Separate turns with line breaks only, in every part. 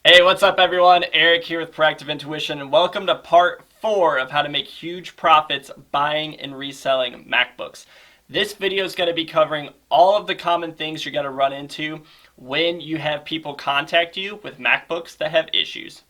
Hey, what's up everyone? Eric here with Proactive Intuition, and welcome to part 4 of how to make huge profits buying and reselling MacBooks. This video is going to be covering all of the common things you're going to run into when you have people contact you with MacBooks that have issues.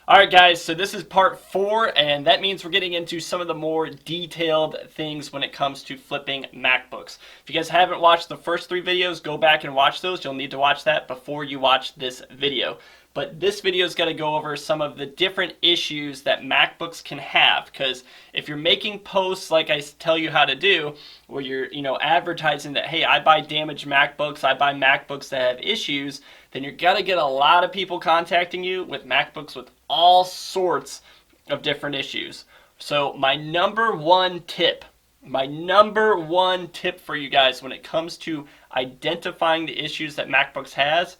Alright guys, so this is part 4, and that means we're getting into some of the more detailed things when it comes to flipping MacBooks. If you guys haven't watched the first 3 videos, go back and watch those. You'll need to watch that before you watch this video. But this video is going to go over some of the different issues that MacBooks can have, because if you're making posts like I tell you how to do, where you're advertising that, hey, I buy damaged MacBooks, I buy MacBooks that have issues, then you're going to get a lot of people contacting you with MacBooks with all sorts of different issues. So my number one tip for you guys when it comes to identifying the issues that MacBooks has,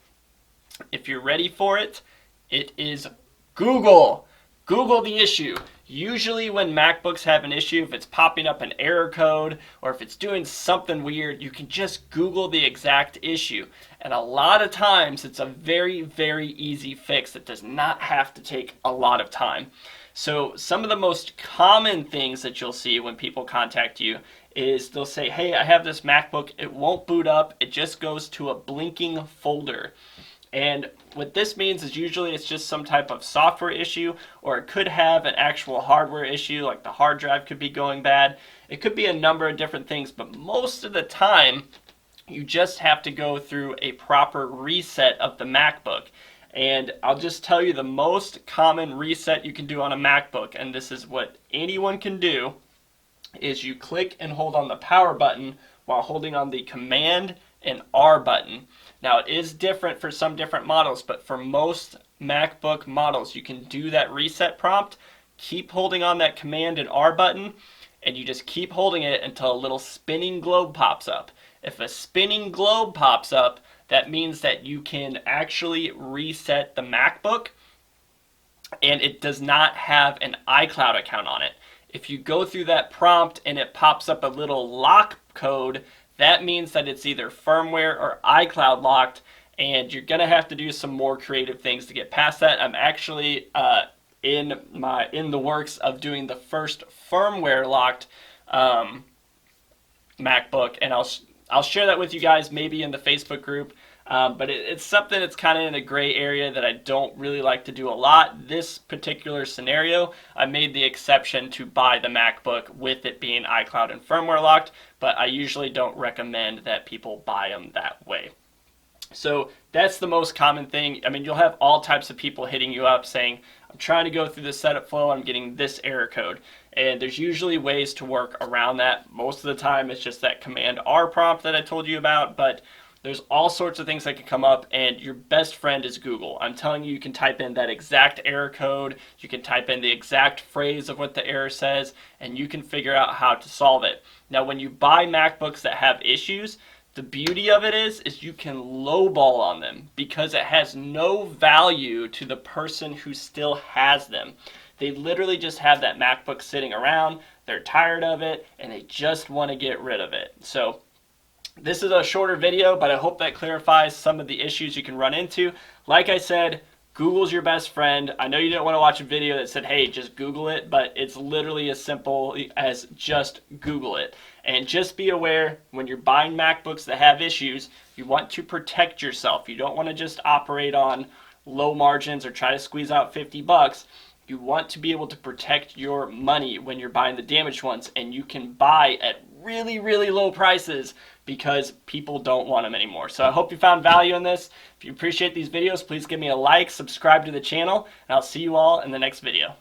if you're ready for it, it is Google. Google the issue. Usually when MacBooks have an issue, if it's popping up an error code or if it's doing something weird, you can just Google the exact issue. And a lot of times it's a very, very easy fix that does not have to take a lot of time. So some of the most common things that you'll see when people contact you is they'll say, hey, I have this MacBook, it won't boot up, it just goes to a blinking folder. And what this means is usually it's just some type of software issue, or it could have an actual hardware issue, like the hard drive could be going bad. It could be a number of different things, but most of the time you just have to go through a proper reset of the MacBook. And I'll just tell you the most common reset you can do on a MacBook, and this is what anyone can do, is you click and hold on the power button while holding on the Command and R button. Now it is different for some different models, but for most MacBook models you can do that reset prompt. Keep holding on that Command and R button, and you just keep holding it until a little spinning globe pops up. If a spinning globe pops up, that means that you can actually reset the MacBook, and it does not have an iCloud account on it. If you go through that prompt and it pops up a little lock code, that means that it's either firmware or iCloud locked, and you're gonna have to do some more creative things to get past that. I'm actually in the works of doing the first firmware locked MacBook, and I'll share that with you guys maybe in the Facebook group. But it's something that's kind of in a gray area that I don't really like to do a lot. This particular scenario, I made the exception to buy the MacBook with it being iCloud and firmware locked, but I usually don't recommend that people buy them that way. So that's the most common thing. I mean, you'll have all types of people hitting you up saying, I'm trying to go through the setup flow, I'm getting this error code. And there's usually ways to work around that. Most of the time it's just that Command R prompt that I told you about, but there's all sorts of things that can come up, and your best friend is Google. I'm telling you, you can type in that exact error code, you can type in the exact phrase of what the error says, and you can figure out how to solve it. Now, when you buy MacBooks that have issues, the beauty of it is you can lowball on them because it has no value to the person who still has them. They literally just have that MacBook sitting around, they're tired of it, and they just want to get rid of it. So this is a shorter video, but I hope that clarifies some of the issues you can run into. Like I said, Google's your best friend. I know you didn't want to watch a video that said, hey, just Google it, but it's literally as simple as just Google it. And just be aware, when you're buying MacBooks that have issues, you want to protect yourself. You don't want to just operate on low margins or try to squeeze out 50 bucks. You want to be able to protect your money when you're buying the damaged ones, and you can buy at really, really low prices because people don't want them anymore. So I hope you found value in this. If you appreciate these videos, please give me a like, subscribe to the channel, and I'll see you all in the next video.